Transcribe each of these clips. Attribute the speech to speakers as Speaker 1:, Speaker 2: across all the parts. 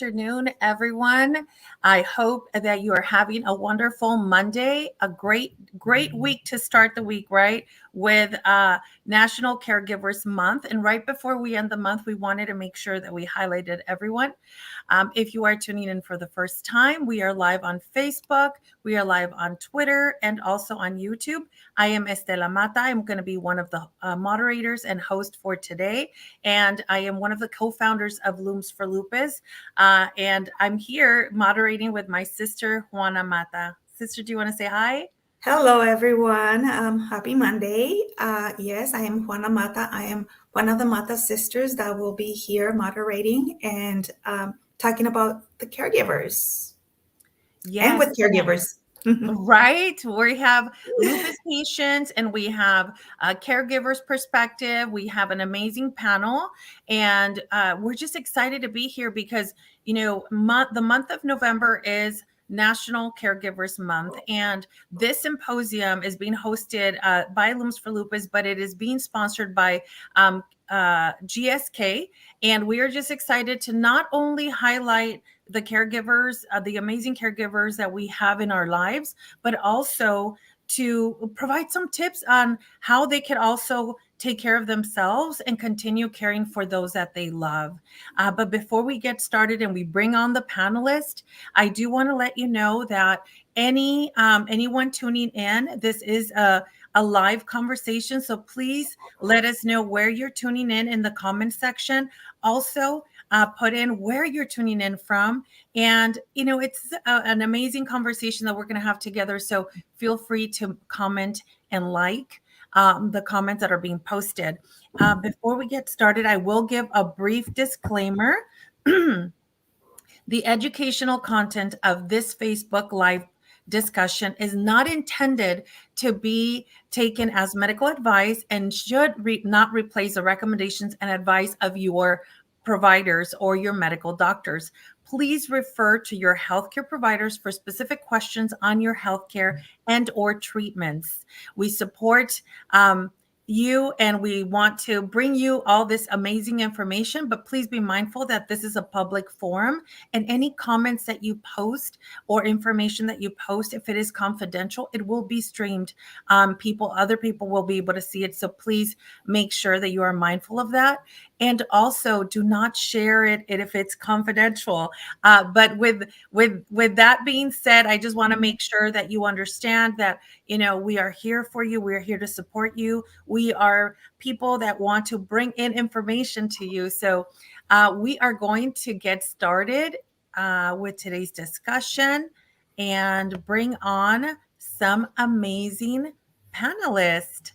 Speaker 1: afternoon, everyone. I hope that you are having a wonderful Monday, a great week to start the week, right? With National Caregivers Month. And right before we end the month, we wanted to make sure that we highlighted everyone. If you are tuning in for the first time, we are live on Facebook, we are live on Twitter, and also on YouTube. I am Estela Mata. I'm going to be one of the moderators and host for today. And I am one of the co-founders of Looms for Lupus. And I'm here moderating with my sister, Juana Mata. Sister, do you want to say hi?
Speaker 2: Hello, everyone. Happy Monday. Yes, I am Juana Mata. I am one of the Mata sisters that will be here moderating and talking about the caregivers and
Speaker 1: Yes.
Speaker 2: with caregivers.
Speaker 1: Right. We have lupus patients and we have a caregiver's perspective. We have an amazing panel and we're just excited to be here because, the month of November is National Caregivers Month. And this symposium is being hosted by Looms for Lupus, but it is being sponsored by GSK. And we are just excited to not only highlight the caregivers, the amazing caregivers that we have in our lives, but also to provide some tips on how they could also take care of themselves and continue caring for those that they love. But before we get started and we bring on the panelist, I do want to let you know that anyone tuning in, this is a live conversation. So please let us know where you're tuning in the comment section. Also, put in where you're tuning in from. And, it's an amazing conversation that we're going to have together. So feel free to comment and like the comments that are being posted. Before we get started, I will give a brief disclaimer. The educational content of this Facebook Live discussion is not intended to be taken as medical advice and should not replace the recommendations and advice of your providers or your medical doctors. Please refer to your healthcare providers for specific questions on your healthcare and or treatments. We support you and we want to bring you all this amazing information, but please be mindful that this is a public forum and any comments that you post or information that you post, if it is confidential, it will be streamed. Other people will be able to see it. So please make sure that you are mindful of that. And also do not share it if it's confidential. But with that being said, I just want to make sure that you understand that, we are here for you. We are here to support you. We are people that want to bring in information to you. So we are going to get started with today's discussion and bring on some amazing panelists.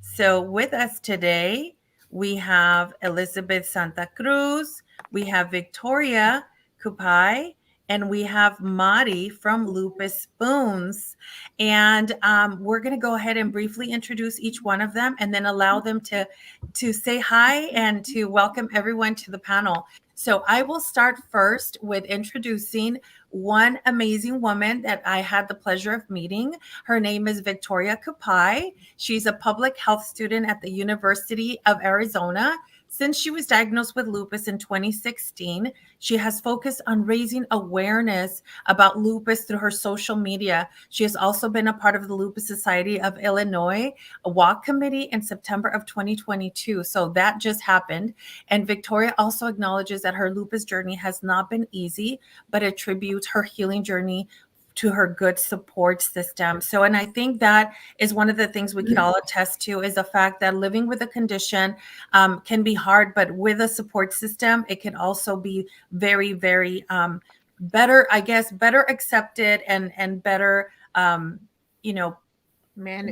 Speaker 1: So with us today, we have Elizabeth Santa Cruz, we have Victoria Kupai, and we have Mari from Lupus Spoons. And we're going to go ahead and briefly introduce each one of them and then allow them to say hi and to welcome everyone to the panel. So I will start first with introducing one amazing woman that I had the pleasure of meeting. Her name is Victoria Kupai. She's a public health student at the University of Arizona. Since she was diagnosed with lupus in 2016, she has focused on raising awareness about lupus through her social media. She has also been a part of the Lupus Society of Illinois, a walk committee in September of 2022. So that just happened. And Victoria also acknowledges that her lupus journey has not been easy, but attributes her healing journey to her good support system. So, and I think that is one of the things we could all attest to is the fact that living with a condition can be hard, but with a support system, it can also be very, very better, I guess, better accepted and better,
Speaker 3: Managed.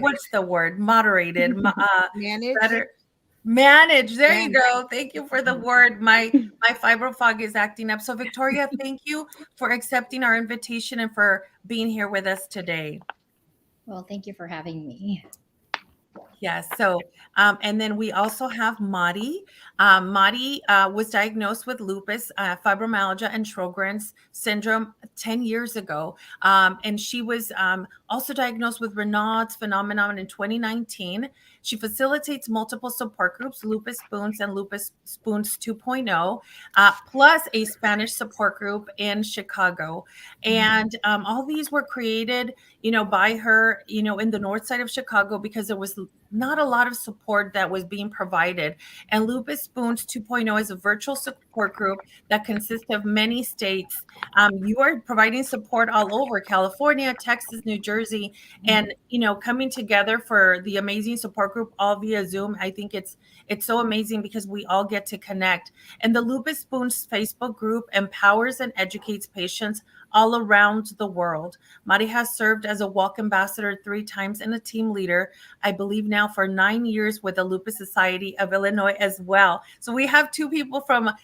Speaker 1: what's the word? Moderated,
Speaker 3: Managed.
Speaker 1: better. Manage. There you
Speaker 3: Manage.
Speaker 1: go. Thank you for the word. My fibro fog is acting up. So Victoria, thank you for accepting our invitation and for being here with us today.
Speaker 4: Well, thank you for having me.
Speaker 1: Yes. So, and then we also have Madi. Madi was diagnosed with lupus, fibromyalgia, and Sjogren's syndrome 10 years ago. And she was also diagnosed with Raynaud's phenomenon in 2019. She facilitates multiple support groups, Lupus Spoons and Lupus Spoons 2.0, plus a Spanish support group in Chicago. And all these were created, by her, in the north side of Chicago, because there was not a lot of support that was being provided. And Lupus Spoons 2.0 is a virtual support group that consists of many states. You are providing support all over California, Texas, New Jersey, and coming together for the amazing support group all via Zoom. I think it's so amazing because we all get to connect. And the Lupus Spoons Facebook group empowers and educates patients all around the world. Mari has served as a walk ambassador 3 times and a team leader, I believe now for 9 years with the Lupus Society of Illinois as well. So we have 2 people from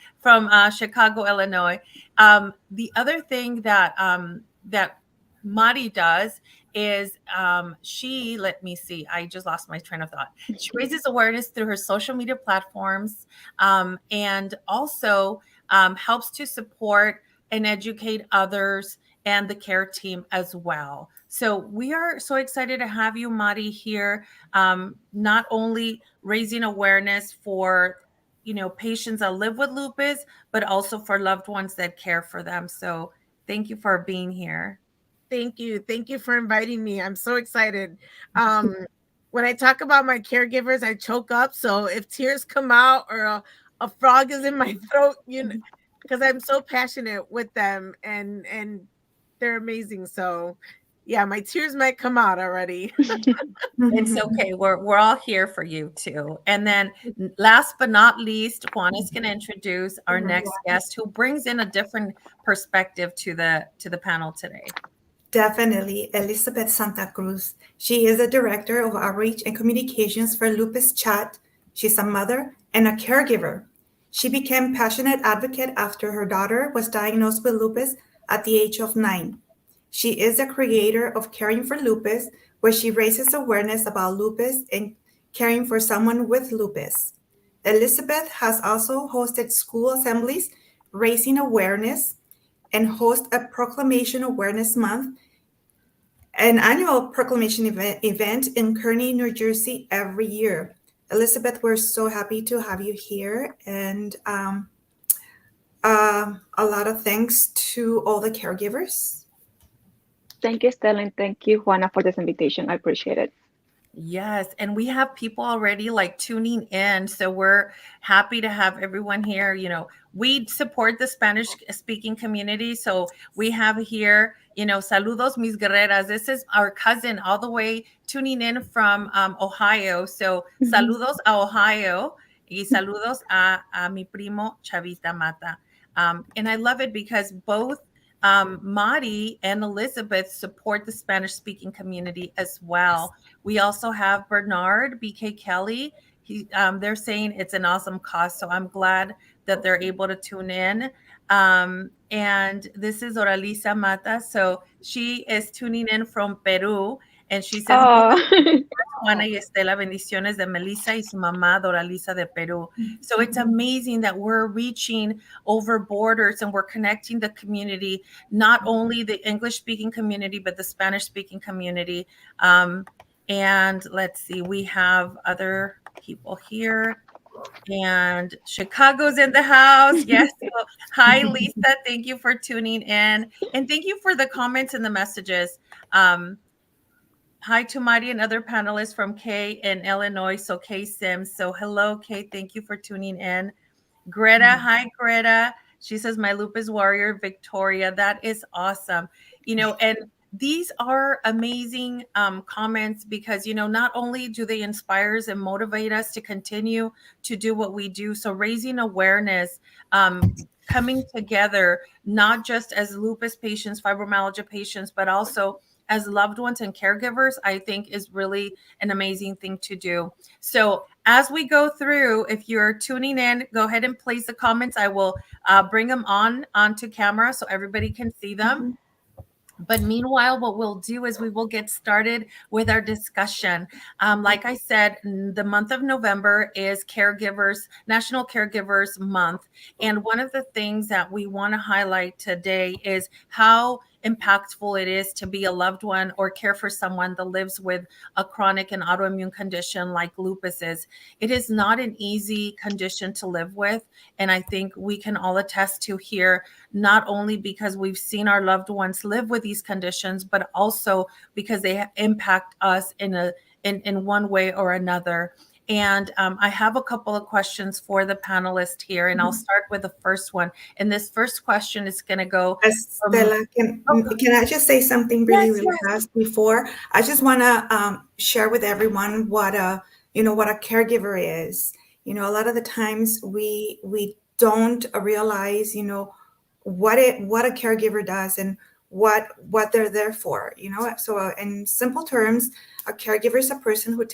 Speaker 1: Chicago, Illinois. The other thing that Mari does is let me see, I just lost my train of thought. She raises awareness through her social media platforms, and also helps to support and educate others and the care team as well. So we are so excited to have you, Mari, here, not only raising awareness for patients that live with lupus, but also for loved ones that care for them. So thank you for being here.
Speaker 3: Thank you. Thank you for inviting me. I'm so excited. When I talk about my caregivers, I choke up. So if tears come out or a frog is in my throat, because I'm so passionate with them and they're amazing. So yeah, my tears might come out already.
Speaker 1: It's okay. We're all here for you too. And then last but not least, Juan is going to introduce our next guest who brings in a different perspective to the panel today.
Speaker 2: Definitely, Elizabeth Santa Cruz. She is the Director of Outreach and Communications for Lupus Chat. She's a mother and a caregiver. She became passionate advocate after her daughter was diagnosed with lupus at the age of 9. She is the creator of Caring for Lupus, where she raises awareness about lupus and caring for someone with lupus. Elizabeth has also hosted school assemblies, raising awareness, and host a Proclamation Awareness Month, an annual proclamation event in Kearney, New Jersey every year. Elizabeth, we're so happy to have you here, and a lot of thanks to all the caregivers.
Speaker 5: Thank you, Stella, and thank you, Juana, for this invitation. I appreciate it.
Speaker 1: Yes, and we have people already tuning in, so we're happy to have everyone here. We support the Spanish speaking community, so we have here, saludos mis guerreras. This is our cousin all the way tuning in from Ohio. So saludos a Ohio y saludos a mi primo Chavita Mata. And I love it because both Mari and Elizabeth support the Spanish-speaking community as well. We also have Bernard, BK Kelly. They're saying it's an awesome cause, so I'm glad that they're able to tune in. And this is Oralisa Mata. So she is tuning in from Peru, and she says, Juana y Estela, bendiciones de Melissa y su mamá, Doralisa de Peru. So it's amazing that we're reaching over borders and we're connecting the community, not only the English-speaking community, but the Spanish-speaking community. And let's see, we have other people here. And Chicago's in the house. Yes. So, hi, Lisa. Thank you for tuning in. And thank you for the comments and the messages. Hi to Mari and other panelists from Kay in Illinois. So Kay Sims. So hello, Kay. Thank you for tuning in. Greta. Hi, Greta. She says, my lupus warrior, Victoria. That is awesome. And these are amazing comments because, not only do they inspire us and motivate us to continue to do what we do. So raising awareness, coming together, not just as lupus patients, fibromyalgia patients, but also as loved ones and caregivers, I think is really an amazing thing to do. So as we go through, if you're tuning in, go ahead and place the comments. I will bring them onto camera so everybody can see them. But meanwhile, what we'll do is we will get started with our discussion. Like I said, the month of November is National Caregivers Month. And one of the things that we want to highlight today is how impactful it is to be a loved one or care for someone that lives with a chronic and autoimmune condition like lupus is. It is not an easy condition to live with. And I think we can all attest to here, not only because we've seen our loved ones live with these conditions, but also because they impact us in one way or another. And I have a couple of questions for the panelists here, and I'll start with the first one. And this first question is going to go.
Speaker 2: Estela, can I just say something really fast before? I just want to share with everyone what a caregiver is. A lot of the times we don't realize, what a caregiver does and what they're there for. So in simple terms, a caregiver is a person who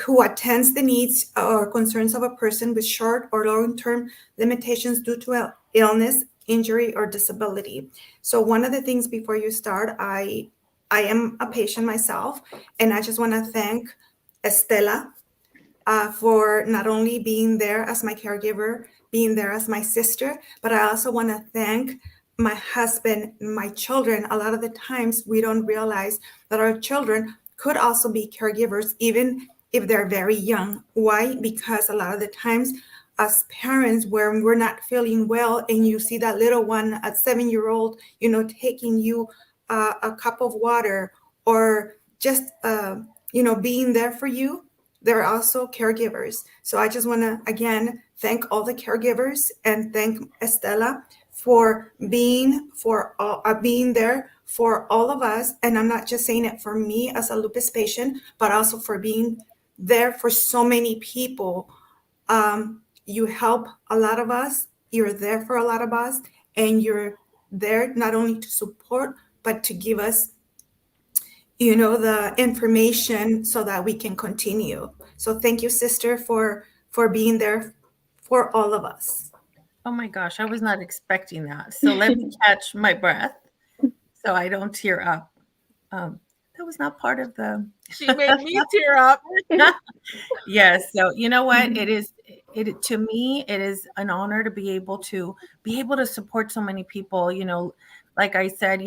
Speaker 2: who attends the needs or concerns of a person with short or long-term limitations due to illness, injury, or disability. So one of the things before you start, I am a patient myself, and I just want to thank Estela for not only being there as my caregiver, being there as my sister, but I also want to thank my husband, my children. A lot of the times we don't realize that our children could also be caregivers, even if they're very young. Why? Because a lot of the times as parents, when we're not feeling well and you see that little one at 7-year-old, taking you a cup of water or just, being there for you, they're also caregivers. So I just want to, again, thank all the caregivers and thank Estela for being there for all of us. And I'm not just saying it for me as a lupus patient, but also for being there for so many people. You help a lot of us, you're there for a lot of us, and you're there not only to support, but to give us, the information so that we can continue. So thank you, sister, for being there for all of us.
Speaker 1: Oh my gosh, I was not expecting that. So let me catch my breath so I don't tear up. That was not part of the.
Speaker 3: She made me tear up.
Speaker 1: Yes. So you know what? To me, it is an honor to be able to support so many people. Like I said,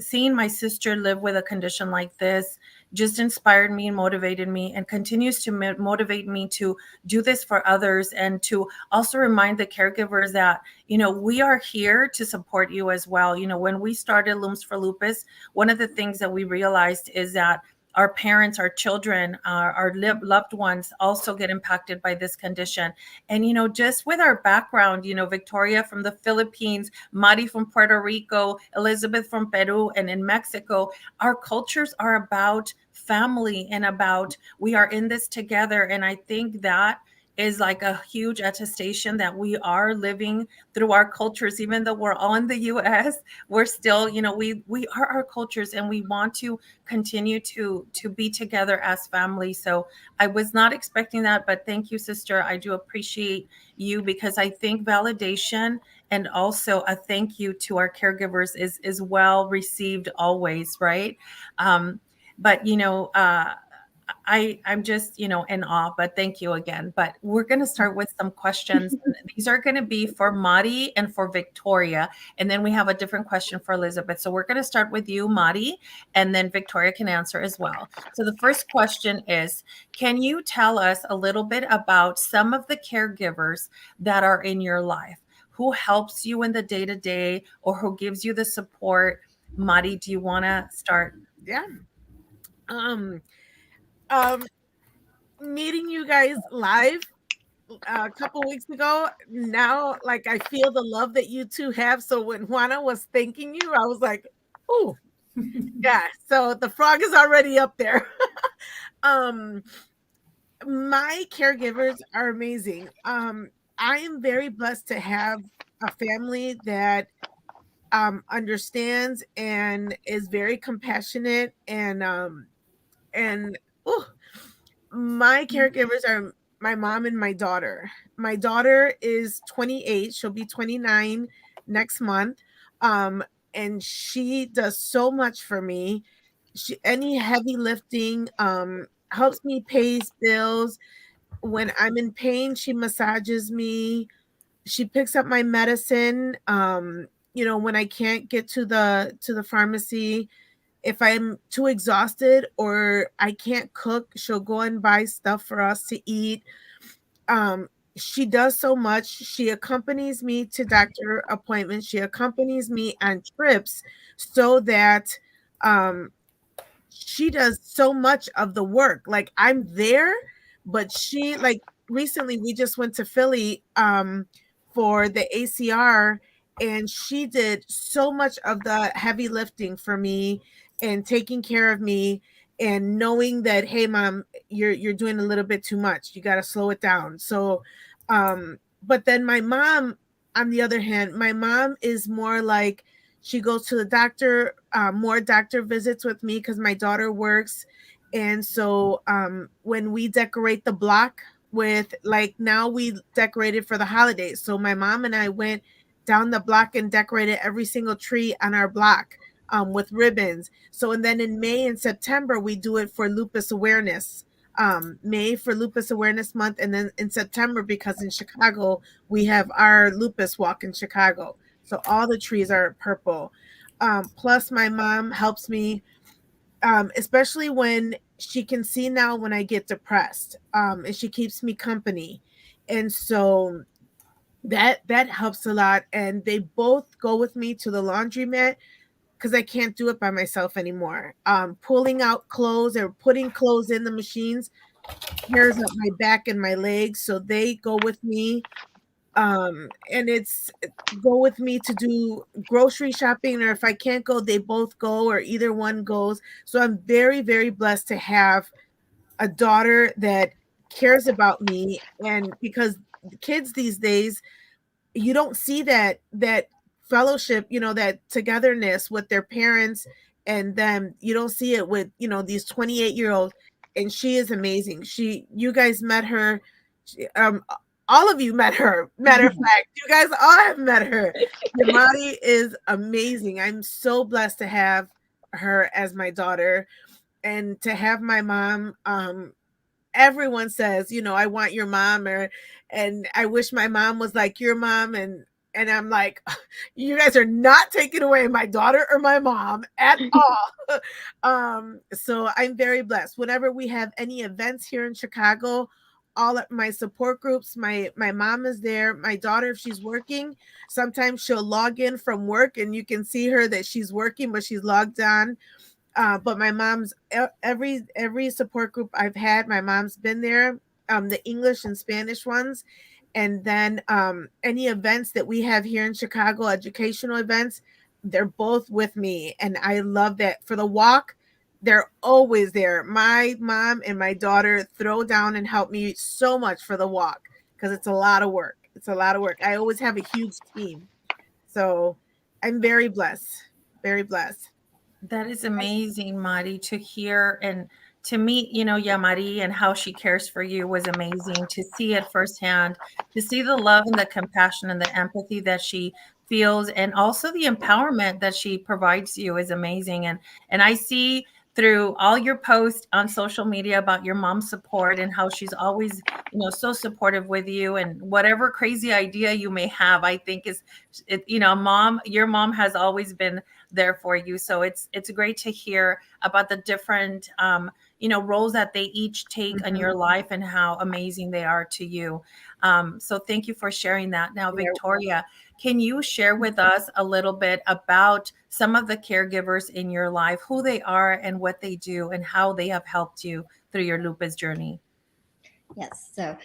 Speaker 1: seeing my sister live with a condition like this just inspired me and motivated me and continues to motivate me to do this for others and to also remind the caregivers that, we are here to support you as well. When we started Looms for Lupus, one of the things that we realized is that our parents, our children, our loved ones also get impacted by this condition. And, just with our background, Victoria from the Philippines, Mari from Puerto Rico, Elizabeth from Peru, and in Mexico, our cultures are about family and about we are in this together. And I think that is like a huge attestation that we are living through our cultures, even though we're all in the US, we're still, we are our cultures and we want to continue to be together as family. So I was not expecting that, but thank you, sister. I do appreciate you because I think validation and also a thank you to our caregivers is well received always, right? But I'm just, in awe, but thank you again. But we're going to start with some questions. These are going to be for Mari and for Victoria. And then we have a different question for Elizabeth. So we're going to start with you, Mari, and then Victoria can answer as well. So the first question is, can you tell us a little bit about some of the caregivers that are in your life? Who helps you in the day-to-day or who gives you the support? Mari, do you want to start?
Speaker 3: Yeah. Meeting you guys live a couple weeks ago, now like I feel the love that you two have. So when Juana was thanking you, I was like, oh yeah, so the frog is already up there. My caregivers are amazing. I am very blessed to have a family that understands and is very compassionate and my caregivers are my mom and my daughter. My daughter is 28. She'll be 29 next month. And she does so much for me. Any heavy lifting, helps me pay bills. When I'm in pain, she massages me. She picks up my medicine. when I can't get to the pharmacy, if I'm too exhausted or I can't cook, she'll go and buy stuff for us to eat. Um, she does so much. She accompanies me to doctor appointments. She accompanies me on trips so that um, she does so much of the work. Like I'm there, but she like recently we just went to Philly for the ACR, and she did so much of the heavy lifting for me and taking care of me and knowing that, hey mom, you're doing a little bit too much. You got to slow it down. So but then my mom, on the other hand, my mom is more like she goes to the doctor, more doctor visits with me because my daughter works. And so when we decorate the block with, like now we decorated for the holidays. So my mom and I went down the block and decorated every single tree on our block with ribbons. So, and then in May and September, we do it for lupus awareness. May for Lupus Awareness Month, and then in September, because in Chicago, we have our lupus walk in Chicago. So all the trees are purple. Plus, my mom helps me, especially when she can see now when I get depressed, and she keeps me company. And so that helps a lot. And they both go with me to the laundromat because I can't do it by myself anymore. Pulling out clothes or putting clothes in the machines tears up my back and my legs. So they go with me. And it's go with me to do grocery shopping, or if I can't go, they both go, or either one goes. So I'm very, very blessed to have a daughter that cares about me. And because kids these days, you don't see that fellowship, that togetherness with their parents, and then you don't see it with these 28-year-olds. And she is amazing. You guys met her. All of you met her. Matter of fact, you guys all have met her. Yamari is amazing. I'm so blessed to have her as my daughter, and to have my mom. Everyone says, I want your mom, and I wish my mom was like your mom. And I'm like, you guys are not taking away my daughter or my mom at all. So I'm very blessed. Whenever we have any events here in Chicago, all of my support groups, my mom is there. My daughter, if she's working, sometimes she'll log in from work and you can see her that she's working, but she's logged on. But my mom's every support group I've had, my mom's been there, the English and Spanish ones. And then any events that we have here in Chicago, educational events, they're both with me. And I love that. For the walk, they're always there. My mom and my daughter throw down and help me so much for the walk because it's a lot of work. It's a lot of work. I always have a huge team. So I'm very blessed. Very blessed.
Speaker 1: That is amazing, Mari, to hear and to meet, Yamari and how she cares for you was amazing. To see it firsthand, to see the love and the compassion and the empathy that she feels, and also the empowerment that she provides you is amazing. And I see through all your posts on social media about your mom's support and how she's always, so supportive with you, and whatever crazy idea you may have, I think your mom has always been there for you. So it's great to hear about the different roles that they each take in your life and how amazing they are to you. So thank you for sharing that. Now, Victoria, can you share with us a little bit about some of the caregivers in your life, who they are and what they do and how they have helped you through your lupus journey?
Speaker 4: Yes. So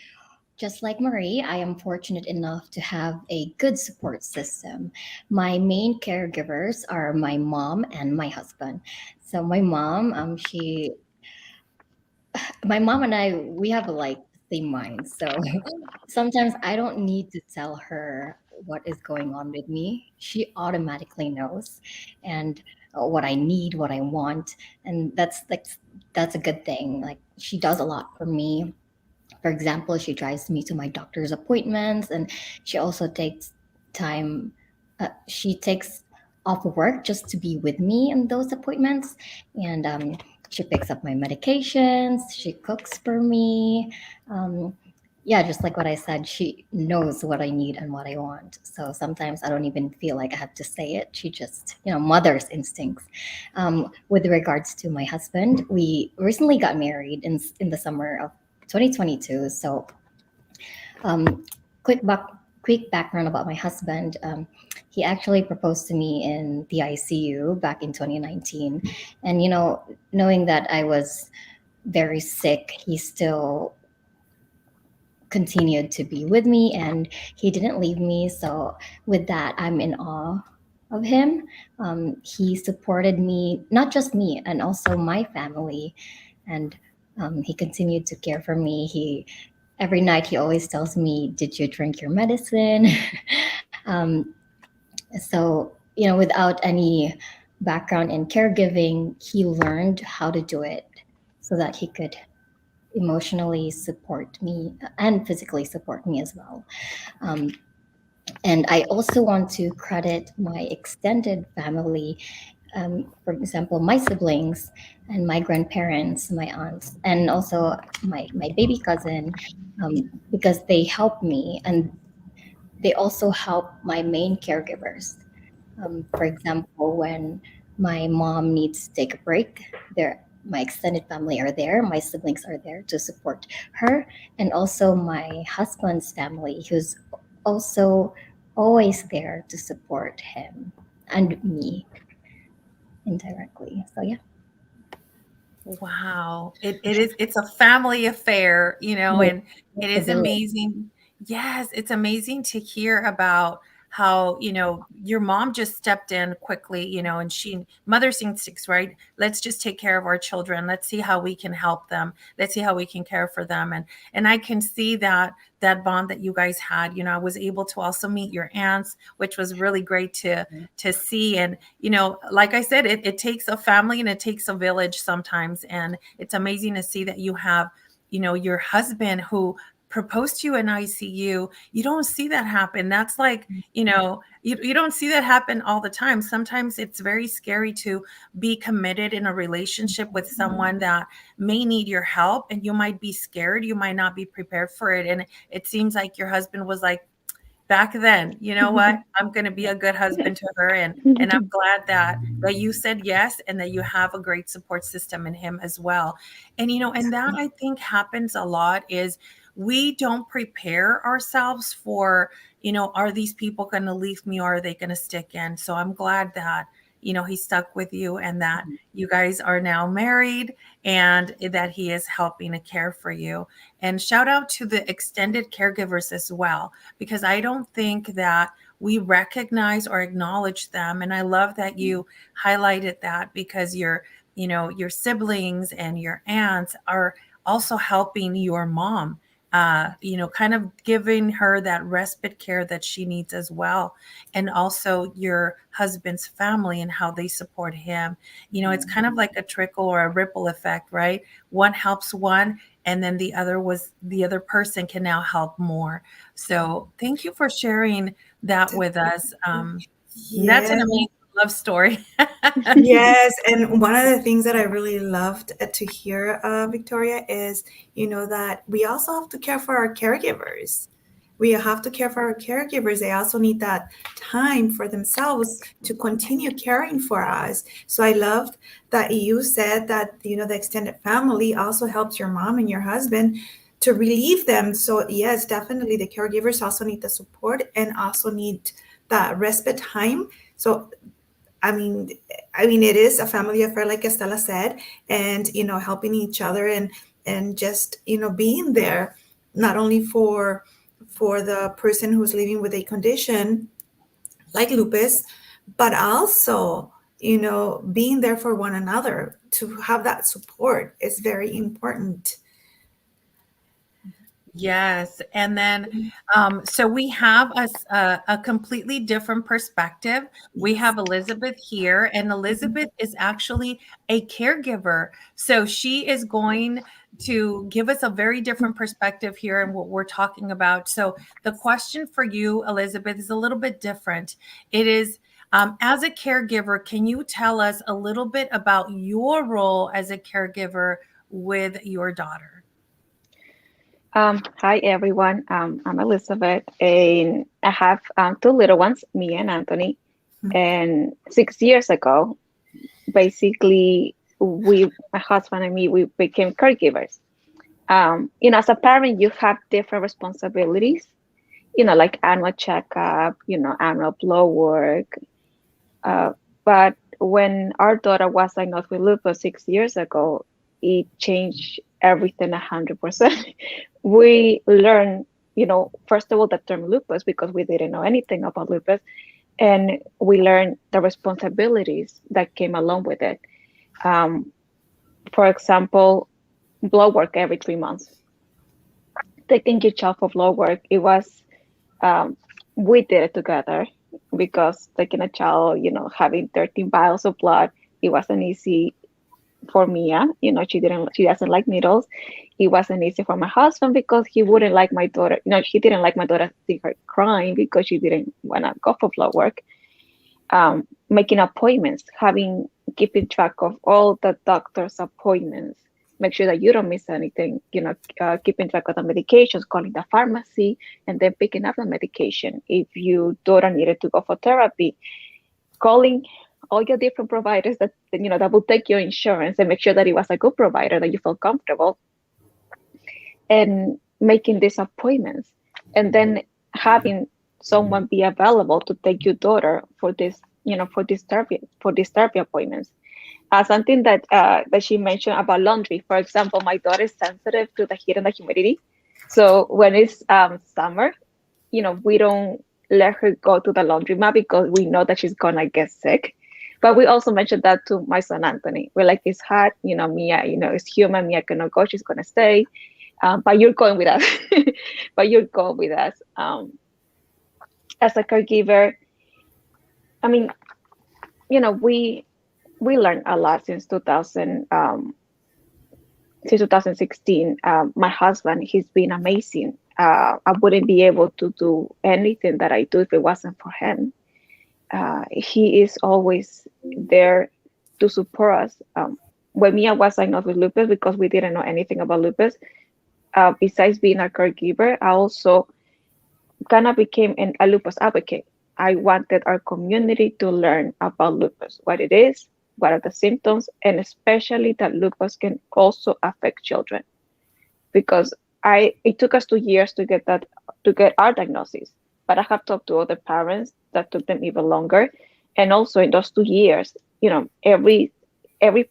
Speaker 4: just like Marie, I am fortunate enough to have a good support system. My main caregivers are my mom and my husband. So my mom, my mom and I, we have like the same mind. So sometimes I don't need to tell her what is going on with me. She automatically knows, and what I need, what I want, and that's a good thing. Like she does a lot for me. For example, she drives me to my doctor's appointments, and she also takes time. She takes off work just to be with me in those appointments, and she picks up my medications. She cooks for me. Um, yeah, just like what I said, she knows what I need and what I want. So sometimes I don't even feel like I have to say it. She just, mother's instincts. With regards to my husband, we recently got married in the summer of 2022. So um, quick back quick background about my husband. He actually proposed to me in the ICU back in 2019, and knowing that I was very sick, he still continued to be with me and he didn't leave me. So with that, I'm in awe of him. He supported me, not just me, and also my family. And he continued to care for me. He Every night he always tells me, "Did you drink your medicine?" um, so without any background in caregiving, he learned how to do it so that he could emotionally support me and physically support me as well. Um, and I also want to credit my extended family, for example, my siblings and my grandparents, my aunts, and also my baby cousin, because they help me and they also help my main caregivers. For example, when my mom needs to take a break, my extended family are there, my siblings are there to support her, and also my husband's family, who's also always there to support him and me indirectly. So yeah.
Speaker 1: Wow. It's a family affair,
Speaker 4: Right.
Speaker 1: and it
Speaker 4: The
Speaker 1: is
Speaker 4: village.
Speaker 1: amazing. Yes, it's amazing to hear about how, your mom just stepped in quickly, and mother's instincts, right? Let's just take care of our children. Let's see how we can help them. Let's see how we can care for them. And I can see that bond that you guys had. I was able to also meet your aunts, which was really great to see. And like I said, it takes a family and it takes a village sometimes. And it's amazing to see that you have, your husband who proposed to you in ICU. You don't see that happen. That's like, you don't see that happen all the time. Sometimes it's very scary to be committed in a relationship with someone that may need your help, and you might be scared. You might not be prepared for it. And it seems like your husband was like, back then, you know what, I'm going to be a good husband to her. And I'm glad that you said yes, and that you have a great support system in him as well. And and that, I think, happens a lot, is we don't prepare ourselves for, are these people going to leave me, or are they going to stick in? So I'm glad that he stuck with you, and that you guys are now married, and that he is helping to care for you. And shout out to the extended caregivers as well, because I don't think that we recognize or acknowledge them. And I love that you highlighted that, because your siblings and your aunts are also helping your mom, kind of giving her that respite care that she needs as well. And also your husband's family and how they support him. It's kind of like a trickle or a ripple effect, right? One helps one, and then the other person can now help more. So thank you for sharing that with us. That's an
Speaker 2: Yes.
Speaker 1: amazing love story.
Speaker 2: Yes, and one of the things that I really loved to hear, Victoria, is that we also have to care for our caregivers. We have to care for our caregivers. They also need that time for themselves to continue caring for us. So I loved that you said that the extended family also helps your mom and your husband to relieve them. So yes, definitely the caregivers also need the support and also need that respite time. So it is a family affair, like Estela said, and helping each other and just being there, not only for the person who's living with a condition like lupus, but also being there for one another. To have that support is very important.
Speaker 1: Yes. And then, so we have a completely different perspective. We have Elizabeth here, and Elizabeth is actually a caregiver. So she is going to give us a very different perspective here and what we're talking about. So the question for you, Elizabeth, is a little bit different. It is, as a caregiver, can you tell us a little bit about your role as a caregiver with your daughter?
Speaker 5: Hi everyone. I'm Elizabeth, and I have two little ones, Mia and Anthony. And 6 years ago, basically, my husband and me, we became caregivers. As a parent, you have different responsibilities. Like annual checkup, annual blood work. Uh, but when our daughter was diagnosed with lupus 6 years ago, it changed everything 100%. We learned, first of all, the term lupus because we didn't know anything about lupus, and we learned the responsibilities that came along with it. Um, for example, blood work every 3 months. Taking your child for blood work, it was um, we did it together because taking a child, having 13 vials of blood, it wasn't easy for Mia. She doesn't like needles. It wasn't easy for my husband because he wouldn't like my daughter. He didn't like my daughter see her crying because she didn't want to go for blood work. Making appointments, keeping track of all the doctor's appointments, make sure that you don't miss anything, keeping track of the medications, calling the pharmacy, and then picking up the medication. If your daughter needed to go for therapy, calling all your different providers that will take your insurance and make sure that it was a good provider, that you feel comfortable, and making these appointments, and then having someone be available to take your daughter for these therapy appointments. Something that she mentioned about laundry. For example, my daughter is sensitive to the heat and the humidity, so when it's summer, we don't let her go to the laundromat because we know that she's gonna get sick. But we also mentioned that to my son Anthony. We're like, it's hot, Mia, it's human. Mia cannot go; she's gonna stay. But you're going with us. But you're going with us. As a caregiver, I mean, we learned a lot since 2016. My husband, he's been amazing. I wouldn't be able to do anything that I do if it wasn't for him. He is always there to support us. When Mia was diagnosed with lupus, because we didn't know anything about lupus, besides being a caregiver, I also kind of became a lupus advocate. I wanted our community to learn about lupus, what it is, what are the symptoms, and especially that lupus can also affect children. Because it took us 2 years to get our diagnosis, but I have talked to other parents that took them even longer, and also in those 2 years, every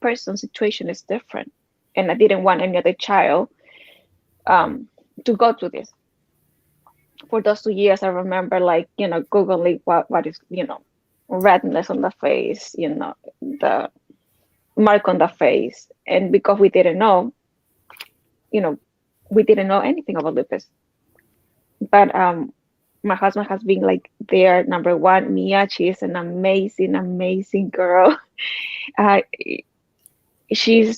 Speaker 5: person's situation is different, and I didn't want any other child to go through this. For those 2 years, I remember Googling what is, redness on the face, the mark on the face. And because you know, we didn't know anything about lupus. But my husband has been like there, number one. Mia, she is an amazing, amazing girl. Uh, she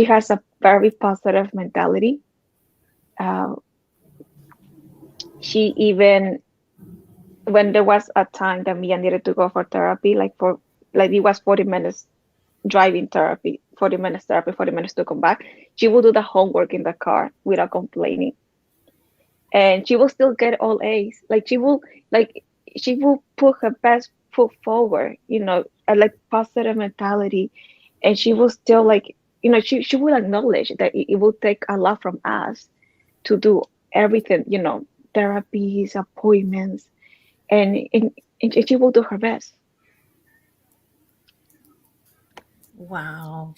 Speaker 5: has a very positive mentality. Uh, she even when there was a time that Mia needed to go for therapy, like it was 40 minutes driving therapy, 40 minutes therapy, 40 minutes to come back, she will do the homework in the car without complaining. And she will still get all A's. She will put her best foot forward, like positive mentality. And she will still she will acknowledge that it will take a lot from us to do everything, therapies, appointments, and she will do her best.
Speaker 1: Wow.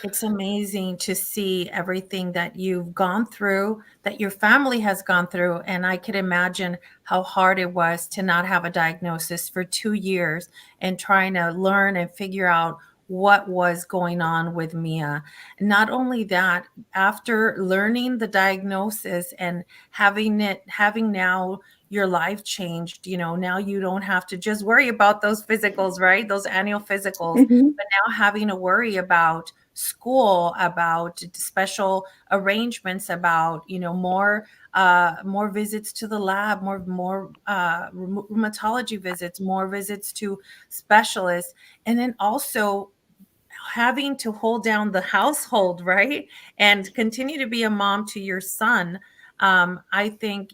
Speaker 1: It's amazing to see everything that you've gone through, that your family has gone through. And I could imagine how hard it was to not have a diagnosis for 2 years and trying to learn and figure out what was going on with Mia. Not only that, after learning the diagnosis and having now your life changed, now you don't have to just worry about those physicals, right? Those annual physicals,
Speaker 5: Mm-hmm.
Speaker 1: but now having to worry about school, about special arrangements, about more visits to the lab, more rheumatology visits, more visits to specialists, and then also having to hold down the household, right? And continue to be a mom to your son. I think,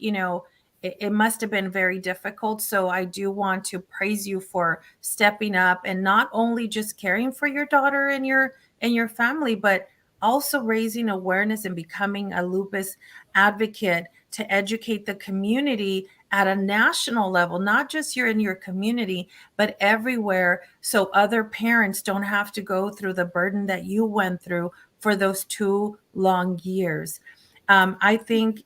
Speaker 1: it must have been very difficult. So I do want to praise you for stepping up and not only just caring for your daughter and your family, but also raising awareness and becoming a lupus advocate to educate the community at a national level, not just here in your community, but everywhere, so other parents don't have to go through the burden that you went through for those 2 long years. I think,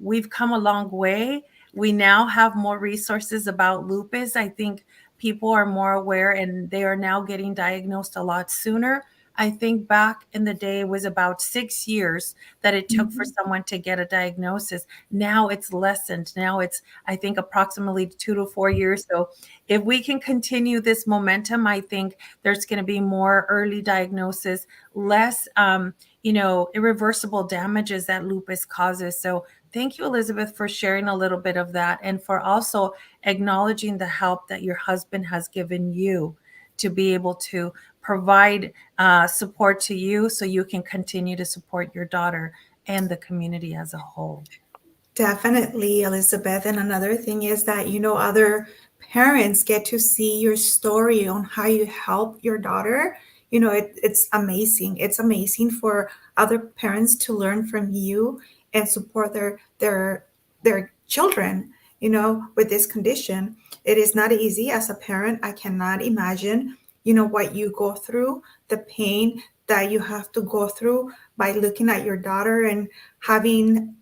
Speaker 1: we've come a long way. We now have more resources about lupus. I think people are more aware and they are now getting diagnosed a lot sooner. I think back in the day it was about 6 years that it took for someone to get a diagnosis. Now it's lessened. Now it's, I think, approximately 2 to 4 years. So if we can continue this momentum, I think there's going to be more early diagnosis, less, irreversible damages that lupus causes. So thank you, Elizabeth, for sharing a little bit of that and for also acknowledging the help that your husband has given you to be able to provide support to you so you can continue to support your daughter and the community as a whole.
Speaker 2: Definitely, Elizabeth. And another thing is that, other parents get to see your story on how you help your daughter. It's amazing. It's amazing for other parents to learn from you and support their children, with this condition. It is not easy as a parent. I cannot imagine, what you go through, the pain that you have to go through by looking at your daughter and having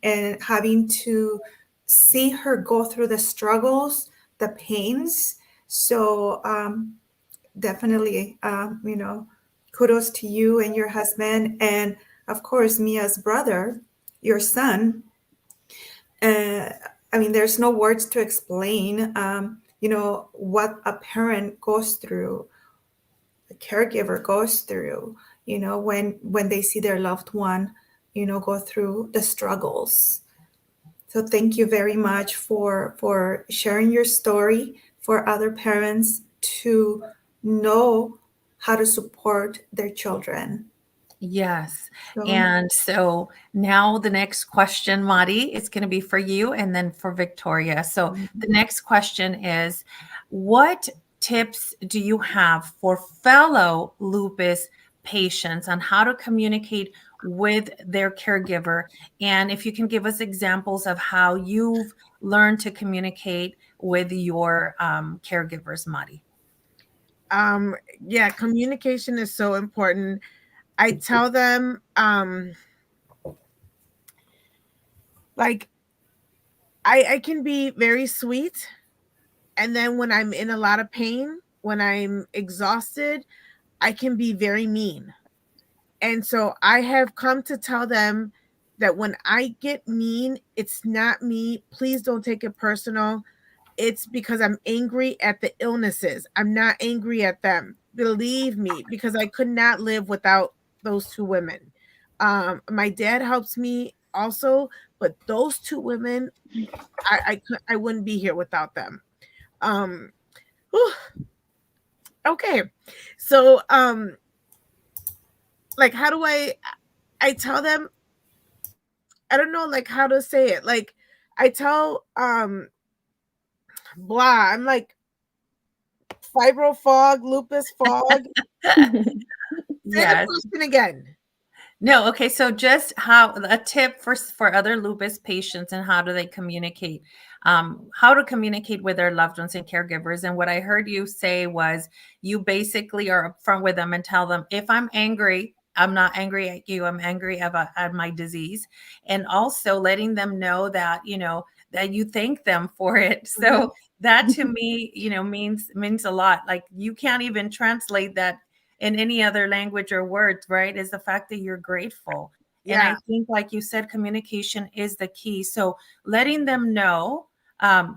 Speaker 2: to see her go through the struggles, the pains. So definitely, kudos to you and your husband, and of course, Mia's brother, your son. There's no words to explain, what a parent goes through, a caregiver goes through, when they see their loved one, go through the struggles. So thank you very much for sharing your story for other parents to know how to support their children.
Speaker 1: Yes.
Speaker 2: So,
Speaker 1: And so now the next question, Mari, is going to be for you and then for Victoria. So the next question is, what tips do you have for fellow lupus patients on how to communicate with their caregiver? And if you can give us examples of how you've learned to communicate with your caregivers, Mari.
Speaker 3: Yeah, communication is so important. I tell them, like, I can be very sweet. And then when I'm in a lot of pain, when I'm exhausted, I can be very mean. And so I have come to tell them that when I get mean, it's not me. Please don't take it personal. It's because I'm angry at the illnesses. I'm not angry at them. Believe me, because I could not live without those 2 women. My dad helps me also, but those 2 women, I wouldn't be here without them. Whew. Okay, so like, how do I tell them? I don't know, like, how to say it. Like, I tell blah. I'm like, fibro fog, lupus fog. Say
Speaker 1: Yes.
Speaker 3: the question again.
Speaker 1: No, okay. So just how a tip for other lupus patients and how do they communicate, how to communicate with their loved ones and caregivers. And what I heard you say was you basically are upfront with them and tell them, if I'm angry, I'm not angry at you. I'm angry at my disease. And also letting them know that, that you thank them for it. So that to me, means a lot. Like you can't even translate that in any other language or words, right? Is the fact that you're grateful. And I think, like you said, communication is the key. So letting them know,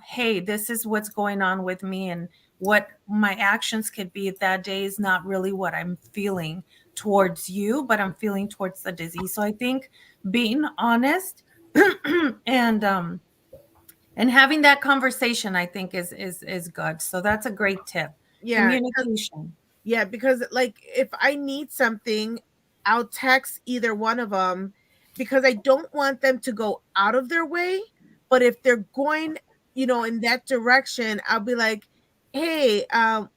Speaker 1: hey, this is what's going on with me and what my actions could be if that day is not really what I'm feeling towards you, but I'm feeling towards the disease. So I think being honest and having that conversation, I think is good. So that's a great tip.
Speaker 3: Yeah.
Speaker 1: Communication.
Speaker 3: Yeah, because like if I need something, I'll text either one of them because I don't want them to go out of their way. But if they're going, in that direction, I'll be like, hey,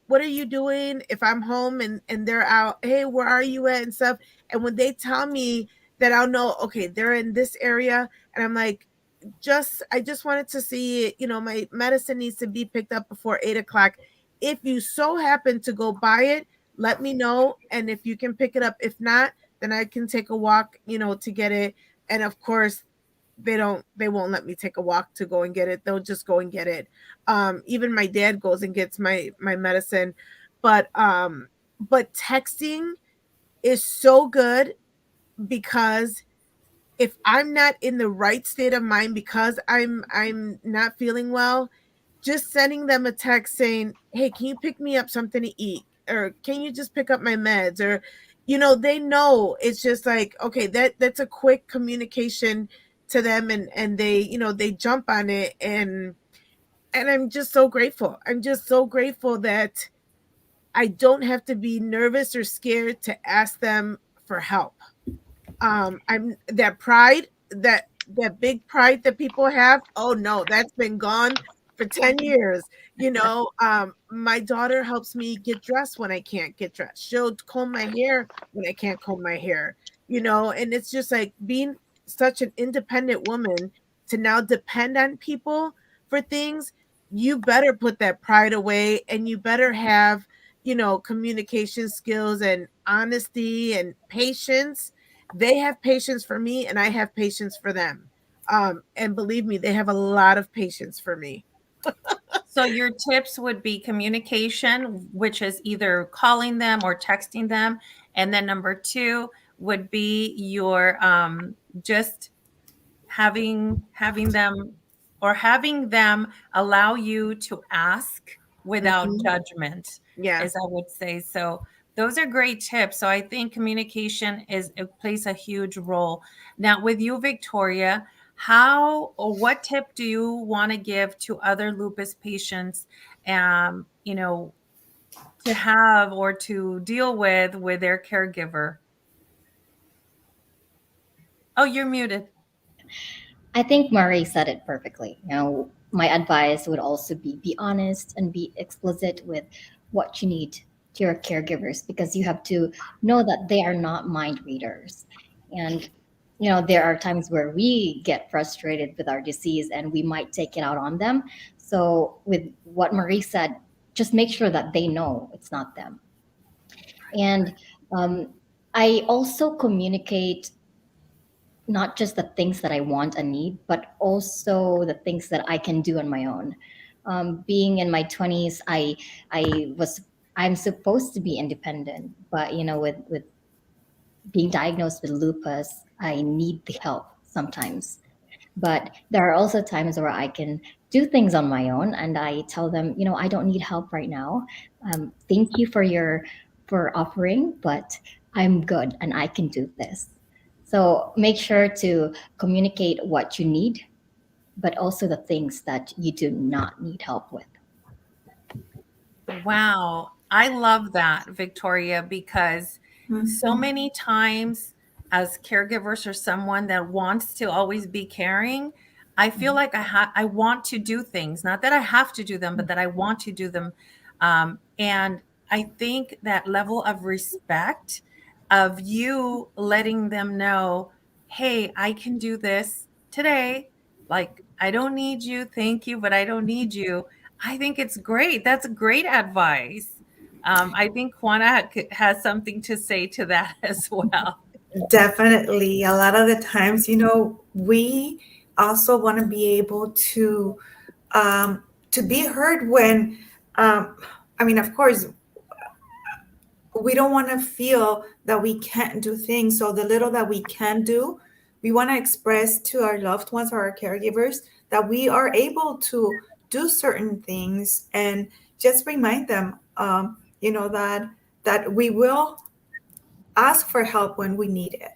Speaker 3: what are you doing? If I'm home and they're out, hey, where are you at and stuff. And when they tell me that, I'll know, okay, they're in this area. And I'm like, I just wanted to see, my medicine needs to be picked up before 8 o'clock. If you so happen to go by it, let me know. And if you can pick it up, if not, then I can take a walk, to get it. And of course, they won't let me take a walk to go and get it. They'll just go and get it. Even my dad goes and gets my medicine. But texting is so good because if I'm not in the right state of mind because I'm not feeling well, just sending them a text saying, "Hey, can you pick me up something to eat?" Or "Can you just pick up my meds?" Or they know it's just like, okay, that's a quick communication to them, and they jump on it, and I'm just so grateful. I'm just so grateful that I don't have to be nervous or scared to ask them for help. I'm that pride, that big pride that people have. Oh no, that's been gone for 10 years. My daughter helps me get dressed when I can't get dressed. She'll comb my hair when I can't comb my hair. And it's just like being such an independent woman to now depend on people for things. You better put that pride away, and you better have, communication skills and honesty and patience. They have patience for me, and I have patience for them. And believe me, they have a lot of patience for me.
Speaker 1: So your tips would be communication, which is either calling them or texting them. And then number two would be your just having them allow you to ask without
Speaker 3: Mhm.
Speaker 1: judgment,
Speaker 3: Yeah.
Speaker 1: as I would say. So those are great tips. So I think communication it plays a huge role. Now with you, Victoria, how or what tip do you want to give to other lupus patients, to have or to deal with their caregiver? Oh, you're muted.
Speaker 4: I think Murray said it perfectly. My advice would also be honest and be explicit with what you need to your caregivers, because you have to know that they are not mind readers. And there are times where we get frustrated with our disease and we might take it out on them. So with what Marie said, just make sure that they know it's not them. And um, I also communicate not just the things that I want and need, but also the things that I can do on my own. Being in my 20s, I'm supposed to be independent, but with being diagnosed with lupus, I need the help sometimes. But there are also times where I can do things on my own, and I tell them, I don't need help right now. Thank you for offering, but I'm good and I can do this. So make sure to communicate what you need, but also the things that you do not need help with.
Speaker 1: Wow. I love that, Victoria, because so
Speaker 2: Mhm.
Speaker 1: many times as caregivers or someone that wants to always be caring, I feel like I want to do things, not that I have to do them, but that I want to do them. And I think that level of respect of you letting them know, hey, I can do this today. Like, I don't need you. Thank you, but I don't need you. I think it's great. That's great advice. I think Juana has something to say to that as well.
Speaker 2: Definitely. A lot of the times, we also want to be able to be heard when, I mean, of course, we don't want to feel that we can't do things. So the little that we can do, we want to express to our loved ones or our caregivers that we are able to do certain things, and just remind them, that we will ask for help when we need it.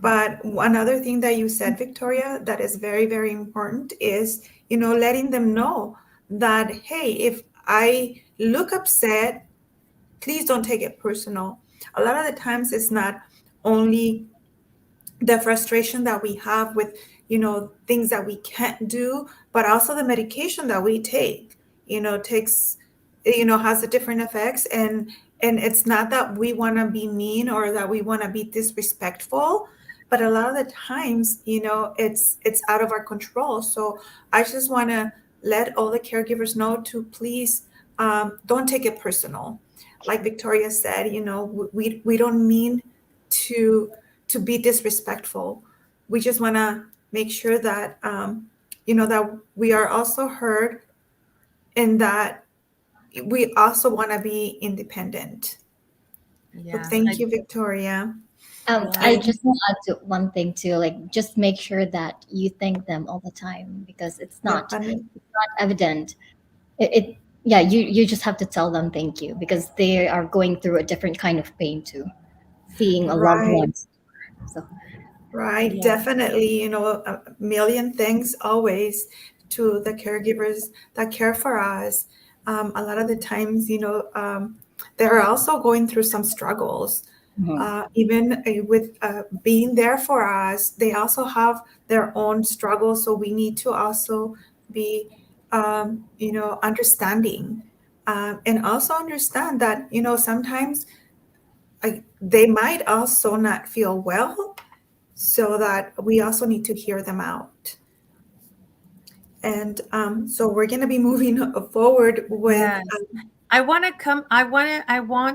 Speaker 2: But another thing that you said, Victoria, that is very, very important is, letting them know that, hey, if I look upset, please don't take it personal. A lot of the times it's not only the frustration that we have with, things that we can't do, but also the medication that we take, takes, has a different effects. And it's not that we want to be mean or that we want to be disrespectful, but a lot of the times, it's out of our control. So I just want to let all the caregivers know to please, don't take it personal. Like Victoria said, we don't mean to be disrespectful. We just want to make sure that, that we are also heard, and that we also want to be independent. So
Speaker 1: Yes,
Speaker 2: thank you, Victoria.
Speaker 4: I just want to add to one thing too, like just make sure that you thank them all the time, because it's not evident. Yeah, you just have to tell them thank you, because they are going through a different kind of pain too, seeing a loved
Speaker 2: Right.
Speaker 4: one. So
Speaker 2: Right,
Speaker 1: Yeah.
Speaker 2: definitely. A million thanks always to the caregivers that care for us. A lot of the times, they're also going through some struggles. Even with being there for us, they also have their own struggles. So we need to also be, understanding, and also understand that, sometimes they might also not feel well, so that we also need to hear them out. And so we're going to be moving forward with.
Speaker 1: Yes. I want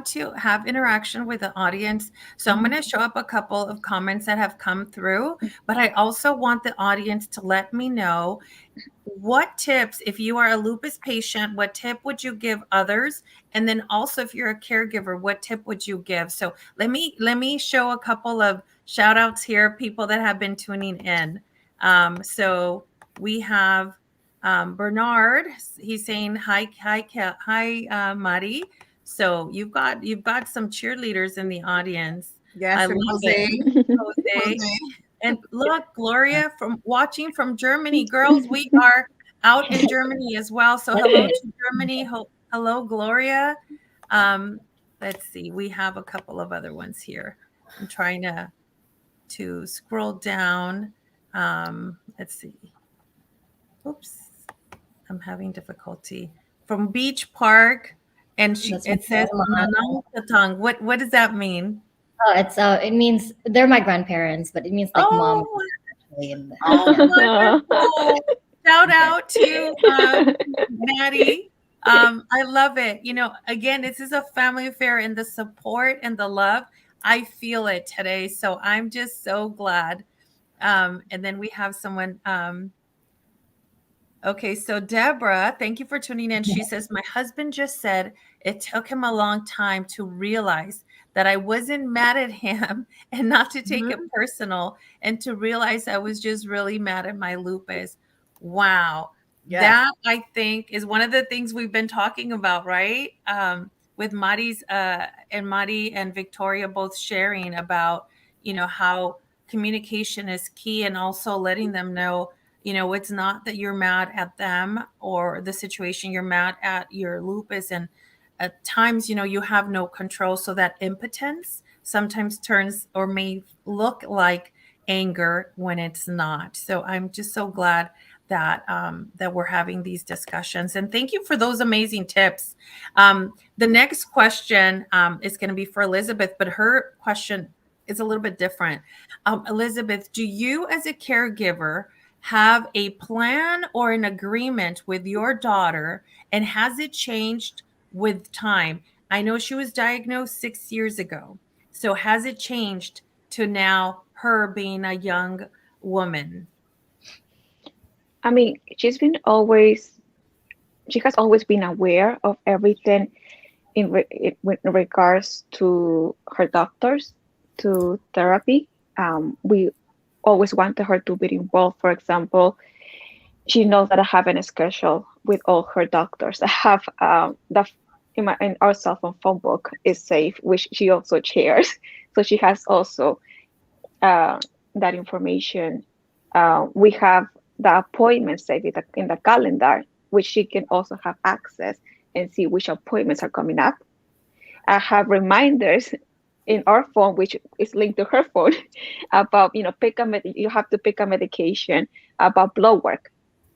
Speaker 1: to have interaction with the audience. So I'm going to show up a couple of comments that have come through, but I also want the audience to let me know what tips, if you are a lupus patient, what tip would you give others? And then also, if you're a caregiver, what tip would you give? So let me show a couple of shout outs here, people that have been tuning in. So we have Bernard. He's saying hi, Mari. So you've got some cheerleaders in the audience.
Speaker 3: Yes,
Speaker 1: I
Speaker 3: and
Speaker 1: love
Speaker 3: Jose.
Speaker 1: it. Jose. And look, Gloria watching from Germany. Girls, we are out in Germany as well. So hello to Germany. Hello, Gloria. Let's see. We have a couple of other ones here. I'm trying to scroll down. Let's see. Oops. I'm having difficulty. From Beach Park, and it says Manang Katang. What does that mean?
Speaker 4: it means they're my grandparents, but it means like mom.
Speaker 1: Oh,
Speaker 4: Actually, in the,
Speaker 1: wonderful. Shout out to Maddie. I love it. Again, this is a family affair, and the support and the love, I feel it today. So I'm just so glad. And then we have someone. Okay, so Deborah, thank you for tuning in. She says, my husband just said it took him a long time to realize that I wasn't mad at him and not to take it personal, and to realize I was just really mad at my lupus. Wow.
Speaker 3: Yes.
Speaker 1: That, I think, is one of the things we've been talking about, right? With Mari's and Mari and Victoria both sharing about, how communication is key, and also letting them know, it's not that you're mad at them or the situation, you're mad at your lupus. And at times, you have no control. So that impotence sometimes turns or may look like anger when it's not. So I'm just so glad that that we're having these discussions. And thank you for those amazing tips. The next question is going to be for Elizabeth, but her question is a little bit different. Elizabeth, do you as a caregiver have a plan or an agreement with your daughter, and has it changed with time? I know she was diagnosed 6 years ago. So has it changed to now her being a young woman?
Speaker 5: I mean, she has always been aware of everything with regards to her doctors, to therapy. We always wanted her to be involved. For example, she knows that I have a schedule with all her doctors. I have in our cell phone book is safe, which she also shares. So she has also that information. We have the appointments saved in the calendar, which she can also have access and see which appointments are coming up. I have reminders in our phone, which is linked to her phone, about you have to pick a medication, about blood work.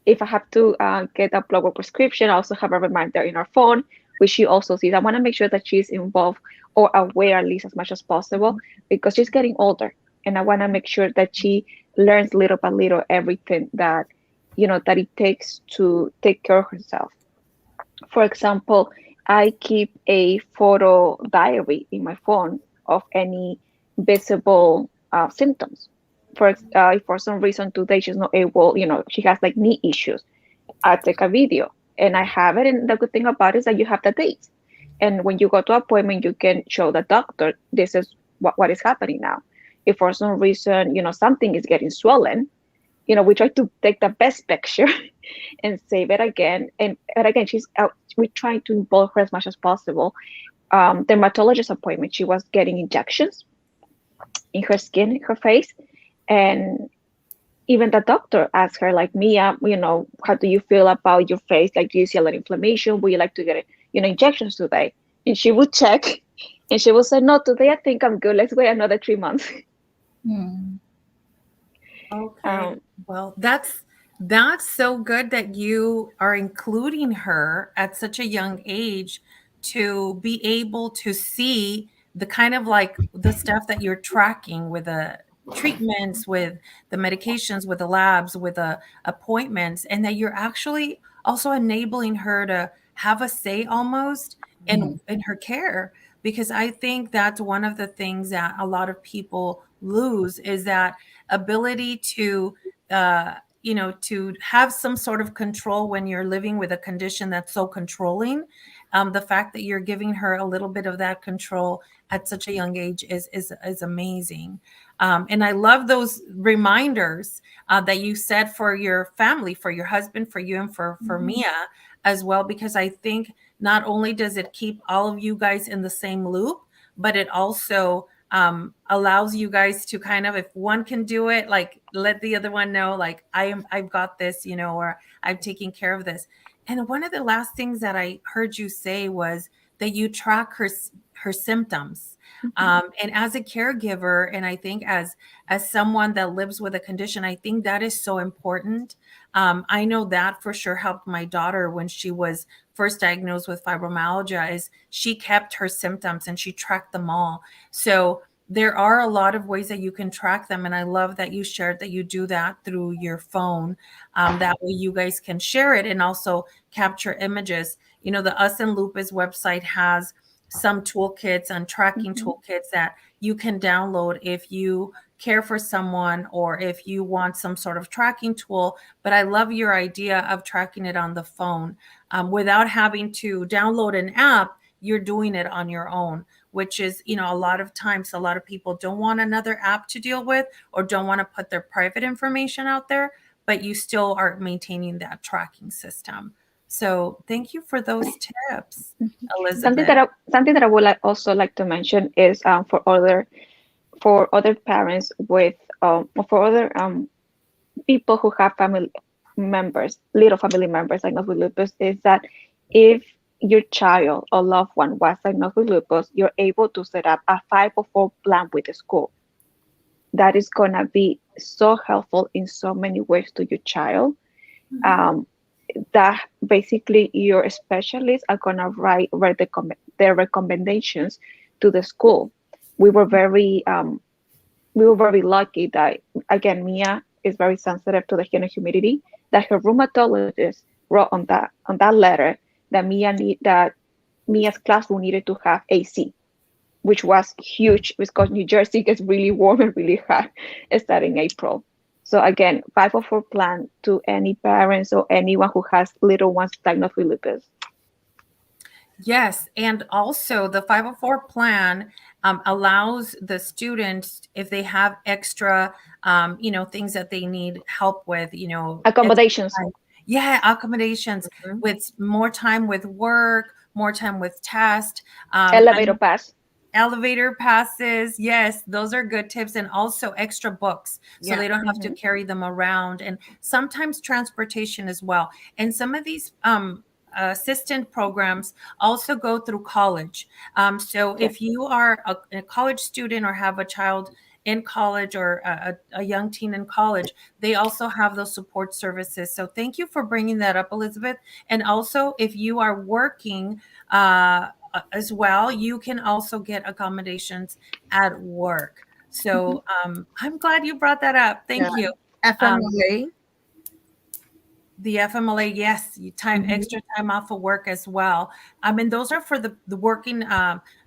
Speaker 5: If I have to get a blood work prescription, I also have a reminder in our phone, which she also sees. I want to make sure that she's involved or aware at least as much as possible, because she's getting older, and I want to make sure that she learns little by little everything that that it takes to take care of herself. For example, I keep a photo diary in my phone of any visible symptoms. If for some reason today she's not able, she has like knee issues, I take a video and I have it. And the good thing about it is that you have the dates. And when you go to appointment, you can show the doctor, this is what is happening now. If for some reason, something is getting swollen, we try to take the best picture and save it again. And again, she's out. We're trying to involve her as much as possible. Dermatologist appointment, she was getting injections in her skin, in her face, and even the doctor asked her, like, Mia, how do you feel about your face? Like, do you see a lot of inflammation? Would you like to get, injections today? And she would check, and she would say, no, today I think I'm good. Let's wait another 3 months.
Speaker 1: Okay. Well, that's so good that you are including her at such a young age to be able to see the kind of like the stuff that you're tracking with the treatments, with the medications, with the labs, with the appointments, and that you're actually also enabling her to have a say almost in her care. Because I think that's one of the things that a lot of people lose, is that ability to to have some sort of control when you're living with a condition that's so controlling. The fact that you're giving her a little bit of that control at such a young age is amazing. And I love those reminders that you said for your family, for your husband, for you, and for Mia as well, because I think not only does it keep all of you guys in the same loop, but it also allows you guys to kind of, if one can do it, like let the other one know, like I've got this, or I'm taking care of this. And one of the last things that I heard you say was that you track her symptoms. And as a caregiver, and I think as someone that lives with a condition, I think that is so important. I know that for sure helped my daughter when she was first diagnosed with fibromyalgia, is she kept her symptoms and she tracked them all. So there are a lot of ways that you can track them. And I love that you shared that you do that through your phone. That way you guys can share it and also capture images. The Us and Lupus website has some toolkits and tracking toolkits that you can download if you care for someone or if you want some sort of tracking tool. But I love your idea of tracking it on the phone without having to download an app. You're doing it on your own, which is, a lot of times, a lot of people don't want another app to deal with or don't want to put their private information out there, but you still are maintaining that tracking system. So thank you for those tips, Elizabeth.
Speaker 5: Something that I would also like to mention is for other parents with for other people who have family members, little family members diagnosed with lupus, is that if your child or loved one was diagnosed with lupus, you're able to set up a 504 plan with the school. That is going to be so helpful in so many ways to your child. That basically your specialists are going to write their recommendations to the school. We were very lucky that, again, Mia is very sensitive to the heat and humidity, that her rheumatologist wrote on that letter that Mia's classroom needed to have AC, which was huge because New Jersey gets really warm and really hot starting April. So again, 504 plan to any parents or anyone who has little ones diagnosed with lupus.
Speaker 1: Yes, and also the 504 plan allows the students, if they have extra, things that they need help with,
Speaker 5: accommodations.
Speaker 1: Accommodations with more time with work, more time with test, elevator passes. Yes, those are good tips. And also extra books, so they don't have to carry them around, and sometimes transportation as well. And some of these assistant programs also go through college. So if you are a college student or have a child in college or a young teen in college, they also have those support services. So thank you for bringing that up, Elizabeth. And also, if you are working as well, you can also get accommodations at work. So I'm glad you brought that up. Thank you.
Speaker 3: FMLA.
Speaker 1: The FMLA, yes, extra time off of work as well. I mean, those are for the working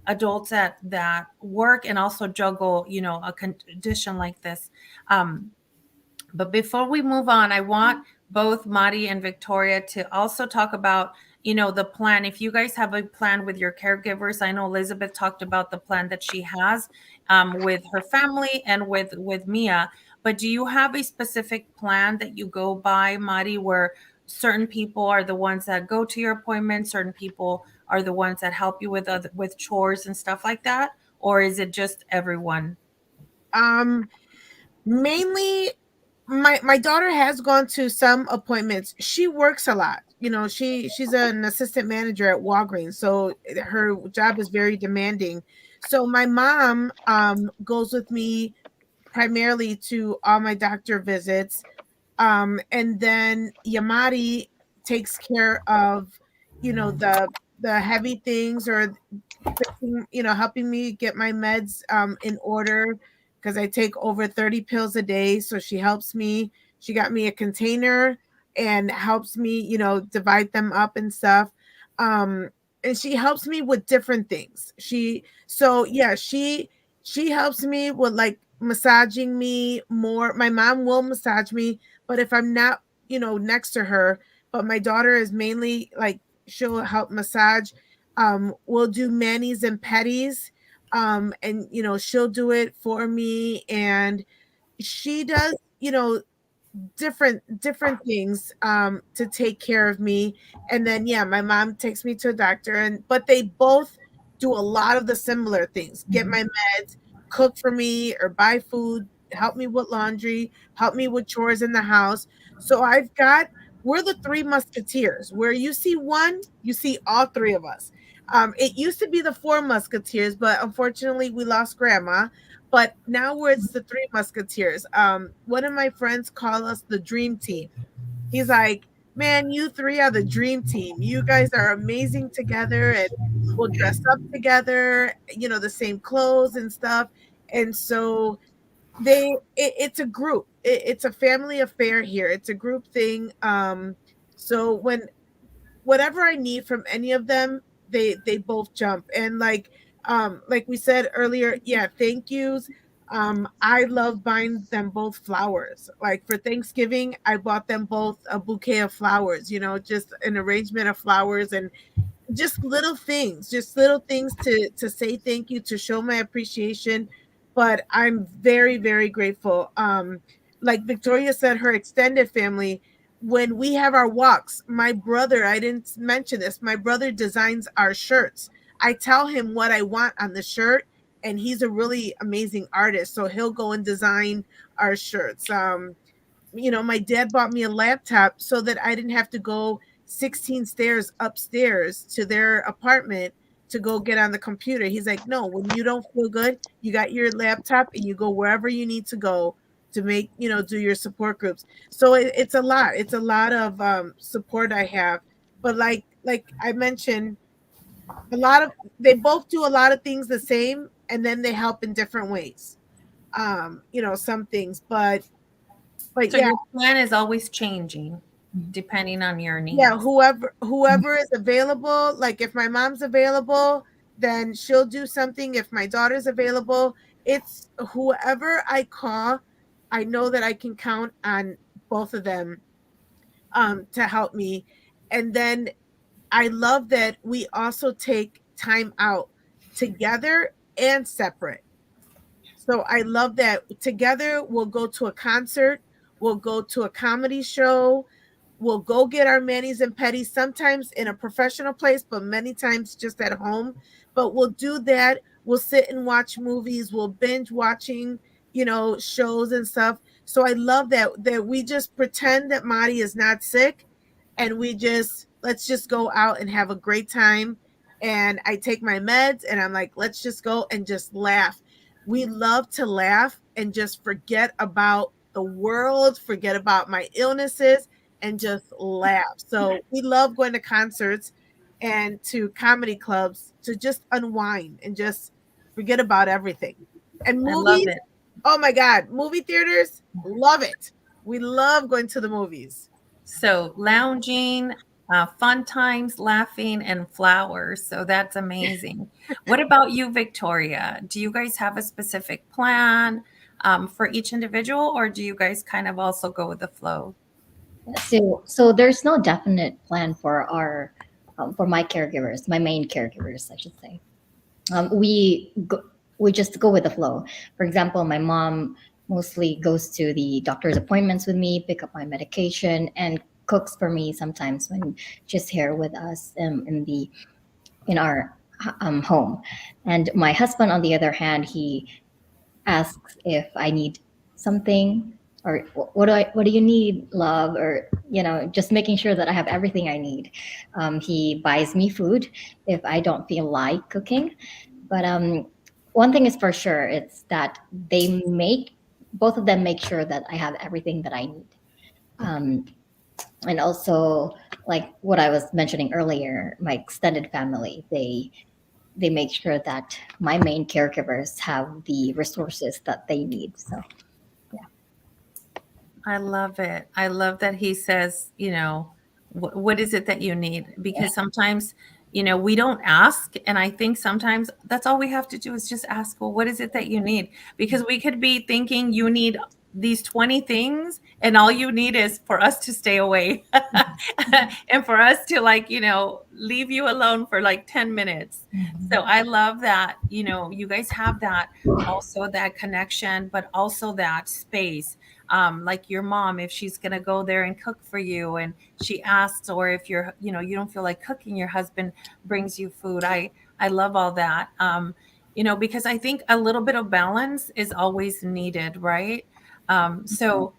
Speaker 1: adults that work and also juggle, a condition like this. But before we move on, I want both Mari and Victoria to also talk about, the plan. If you guys have a plan with your caregivers, I know Elizabeth talked about the plan that she has with her family and with Mia. But do you have a specific plan that you go by, Mari, where certain people are the ones that go to your appointments, certain people are the ones that help you with chores and stuff like that, or is it just everyone?
Speaker 3: Mainly my daughter has gone to some appointments. She works a lot. She's an assistant manager at Walgreens, so her job is very demanding. So my mom goes with me primarily to all my doctor visits. And then Yamari takes care of, the heavy things, or helping me get my meds in order, because I take over 30 pills a day. So she helps me. She got me a container and helps me, divide them up and stuff. And she helps me with different things. She helps me with like massaging me more. My mom will massage me, but if I'm not, next to her, but my daughter is mainly like, she'll help massage. We'll do manis and petties. And she'll do it for me, and she does, different things to take care of me. And then my mom takes me to a doctor, but they both do a lot of the similar things: get my meds, cook for me or buy food, help me with laundry, help me with chores in the house. So we're the three musketeers. Where you see one, you see all three of us. It used to be the four musketeers, but unfortunately we lost grandma. But now it's the three musketeers. One of my friends call us the dream team. He's like, man, you three are the dream team. You guys are amazing together, and we'll dress up together, the same clothes and stuff. And so it's a group. It's a family affair here. It's a group thing. So whatever I need from any of them, they both jump. And like we said earlier, thank yous. I love buying them both flowers. Like for Thanksgiving, I bought them both a bouquet of flowers, just an arrangement of flowers, and just little things to say thank you, to show my appreciation. But I'm very, very grateful. Like Victoria said, her extended family, when we have our walks, my brother, I didn't mention this, my brother designs our shirts. I tell him what I want on the shirt, and he's a really amazing artist, so he'll go and design our shirts. My dad bought me a laptop so that I didn't have to go 16 stairs upstairs to their apartment to go get on the computer. He's like, no, when you don't feel good, you got your laptop and you go wherever you need to go to make, do your support groups. So it's a lot. It's a lot of support I have. But like I mentioned, they both do a lot of things the same, and then they help in different ways. Some things, but
Speaker 1: So your plan is always changing depending on your needs.
Speaker 3: Yeah, whoever is available. Like if my mom's available, then she'll do something. If my daughter's available, it's whoever I call. I know that I can count on both of them to help me. And then I love that we also take time out together and separate. So I love that together we'll go to a concert, we'll go to a comedy show, we'll go get our manis and petties, sometimes in a professional place, but many times just at home. But we'll do that. We'll sit and watch movies. We'll binge watching, shows and stuff. So I love that we just pretend that Mari is not sick, and let's just go out and have a great time. And I take my meds and I'm like, let's just go and just laugh. We love to laugh and just forget about the world, forget about my illnesses, and just laugh. So we love going to concerts and to comedy clubs to just unwind and just forget about everything. And
Speaker 1: I love
Speaker 3: movies,
Speaker 1: it.
Speaker 3: oh my God, movie theaters, love it. We love going to the movies.
Speaker 1: So lounging, fun times, laughing, and flowers. So that's amazing. What about you, Victoria? Do you guys have a specific plan for each individual, or do you guys kind of also go with the flow?
Speaker 4: So there's no definite plan for our for my caregivers, my main caregivers, I should say. We just go with the flow. For example, my mom mostly goes to the doctor's appointments with me, pick up my medication, and cooks for me sometimes when she's here with us in our home. And my husband, on the other hand, he asks if I need something, or what do you need, love, or just making sure that I have everything I need. He buys me food if I don't feel like cooking, but one thing is for sure, it's that both of them make sure that I have everything that I need. Um, and also, like what I was mentioning earlier, my extended family, they make sure that my main caregivers have the resources that they need. So
Speaker 1: I love it. I love that he says, what is it that you need? Because sometimes, we don't ask. And I think sometimes that's all we have to do is just ask, well, what is it that you need? Because we could be thinking you need these 20 things and all you need is for us to stay away and for us to leave you alone for like 10 minutes. So I love that, you guys have that also, that connection, but also that space. Like your mom, if she's going to go there and cook for you and she asks, or if you don't feel like cooking, your husband brings you food. I love all that. Because I think a little bit of balance is always needed, right? So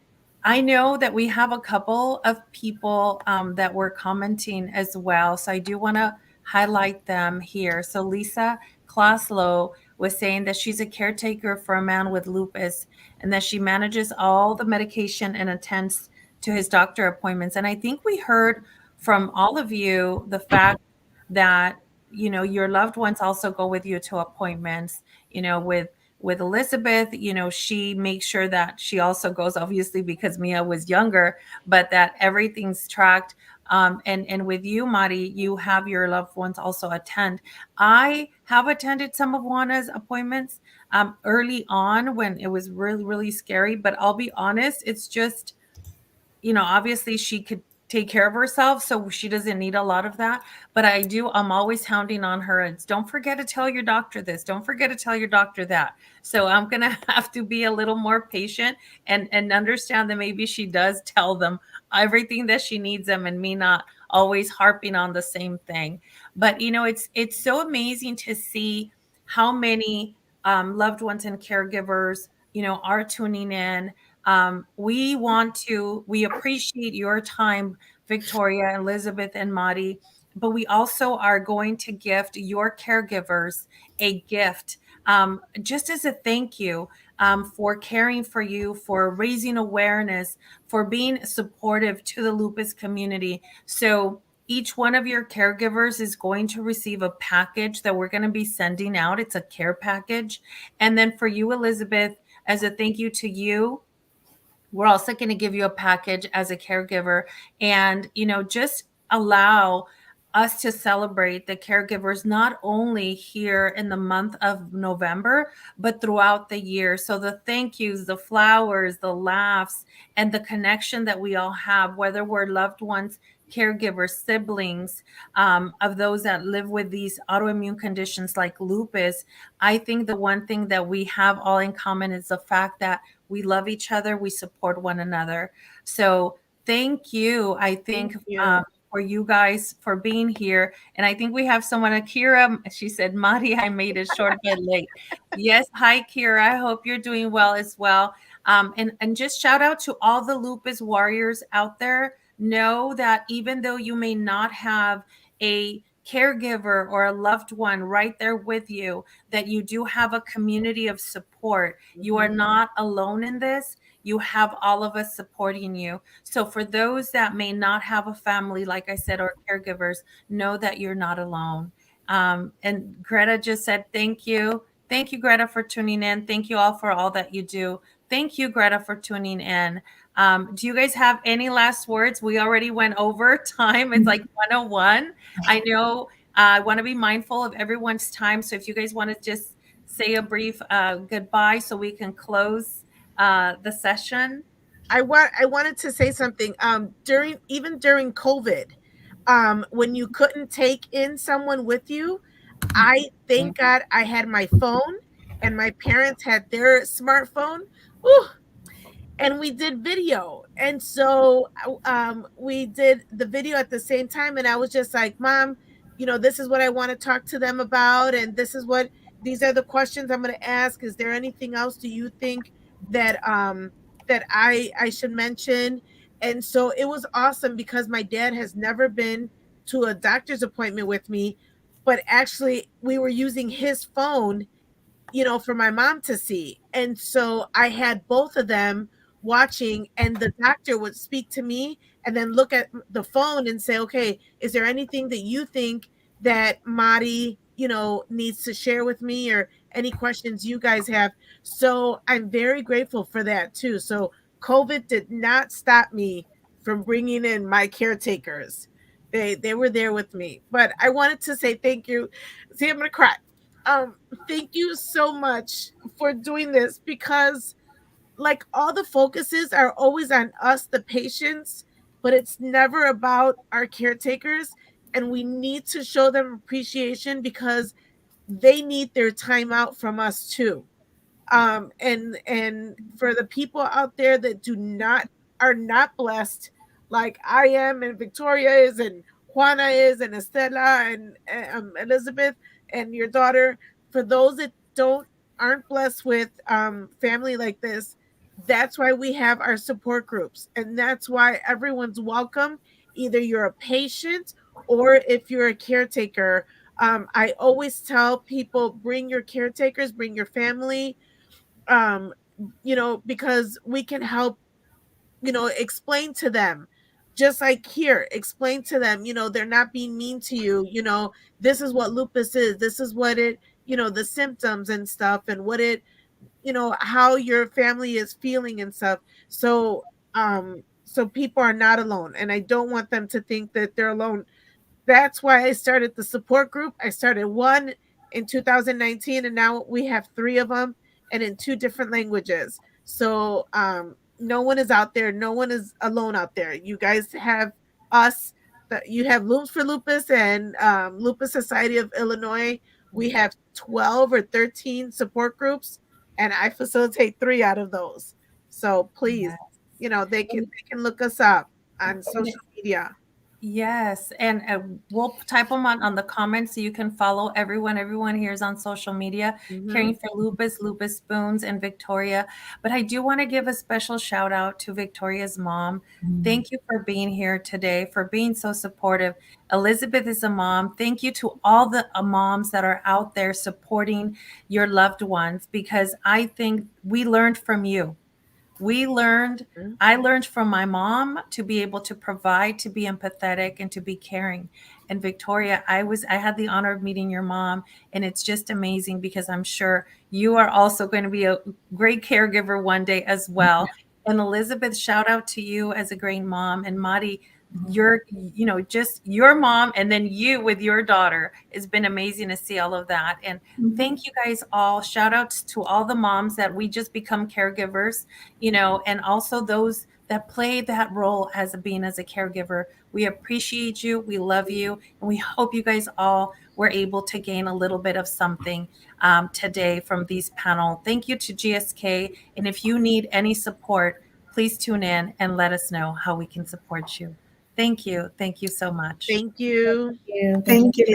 Speaker 1: I know that we have a couple of people that were commenting as well. So I do want to highlight them here. So Lisa Klaslow was saying that she's a caretaker for a man with lupus and that she manages all the medication and attends to his doctor appointments. And I think we heard from all of you the fact that your loved ones also go with you to appointments. With Elizabeth, she makes sure that she also goes, obviously because Mia was younger, but that everything's tracked. And with you, Mari, you have your loved ones also attend. I have attended some of Juana's appointments early on when it was really, really scary. But I'll be honest, it's just, obviously she could take care of herself, so she doesn't need a lot of that. But I'm always hounding on her. It's don't forget to tell your doctor this. Don't forget to tell your doctor that. So I'm going to have to be a little more patient and understand that maybe she does tell them everything that she needs them and me not always harping on the same thing. But, it's so amazing to see how many loved ones and caregivers, are tuning in. We appreciate your time, Victoria, Elizabeth, and Madi, but we also are going to gift your caregivers a gift, just as a thank you for caring for you, for raising awareness, for being supportive to the lupus community. So each one of your caregivers is going to receive a package that we're going to be sending out. It's a care package. And then for you, Elizabeth, as a thank you to you, we're also going to give you a package as a caregiver, and just allow us to celebrate the caregivers not only here in the month of November but throughout the year. So the thank yous, the flowers, the laughs, and the connection that we all have, whether we're loved ones, caregivers, siblings, of those that live with these autoimmune conditions like lupus. I think the one thing that we have all in common is the fact that we love each other. We support one another. So thank you, I think,
Speaker 3: Thank you.
Speaker 1: for you guys for being here. And I think we have someone, Akira. She said, Madi, I made it short but late. Yes. Hi, Kira. I hope you're doing well as well. And just shout out to all the lupus warriors out there, know that even though you may not have a caregiver or a loved one right there with you, that you do have a community of support. You are not alone in this. You have all of us supporting you. So for those that may not have a family, like I said, or caregivers, know that you're not alone. And Greta just said, thank you. Thank you, Greta, for tuning in. Thank you all for all that you do. Thank you, Greta, for tuning in. Do you guys have any last words? We already went over time. It's like 101. I know I want to be mindful of everyone's time. So if you guys want to just say a brief goodbye so we can close the session.
Speaker 3: I wanted to say something. During COVID, when you couldn't take in someone with you, I thank God I had my phone and my parents had their smartphone. Whew, and we did video. And so we did the video at the same time. And I was just like, Mom, this is what I want to talk to them about. And these are the questions I'm going to ask. Is there anything else do you think that, that I should mention? And so it was awesome because my dad has never been to a doctor's appointment with me, but actually we were using his phone, for my mom to see. And so I had both of them watching, and the doctor would speak to me and then look at the phone and say, okay, is there anything that you think that Mari, needs to share with me, or any questions you guys have? So I'm very grateful for that too. So COVID did not stop me from bringing in my caretakers. They were there with me. But I wanted to say thank you. See, I'm going to cry. Thank you so much for doing this, because like all the focuses are always on us, the patients, but it's never about our caretakers. And we need to show them appreciation because they need their time out from us too. And for the people out there that are not blessed like I am, and Victoria is, and Juana is, and Estela, and Elizabeth, and your daughter, for those that aren't blessed with family like this, that's why we have our support groups, and that's why everyone's welcome. Either you're a patient or if you're a caretaker. I always tell people, bring your caretakers, bring your family, um because we can help, explain to them, just like here, explain to them, they're not being mean to you. This is what lupus is, this is what it, the symptoms and stuff, and what it, how your family is feeling and stuff. So people are not alone, and I don't want them to think that they're alone. That's why I started the support group. I started one in 2019, and now we have 3 of them, and in 2 different languages. So no one is out there. No one is alone out there. You guys have us. You have Looms for Lupus and Lupus Society of Illinois. We have 12 or 13 support groups, and I facilitate 3 out of those. So please, they can look us up on social media.
Speaker 1: Yes, and we'll type them on the comments so you can follow everyone. Everyone here is on social media, Caring for Lupus, Lupus Spoons, and Victoria. But I do want to give a special shout out to Victoria's mom. Thank you for being here today, for being so supportive. Elizabeth is a mom. Thank you to all the moms that are out there supporting your loved ones, because I think we learned from you. I learned from my mom to be able to provide, to be empathetic, and to be caring. And Victoria, I had the honor of meeting your mom, and it's just amazing because I'm sure you are also going to be a great caregiver one day as well. And Elizabeth, shout out to you as a great mom. And Madi, just your mom, and then you with your daughter. It's been amazing to see all of that. And thank you guys all. Shout outs to all the moms that we just become caregivers, and also those that play that role as a caregiver. We appreciate you. We love you. And we hope you guys all were able to gain a little bit of something today from these panel. Thank you to GSK. And if you need any support, please tune in and let us know how we can support you. Thank you. Thank you so much.
Speaker 3: Thank you.
Speaker 4: Thank you.
Speaker 2: Thank you.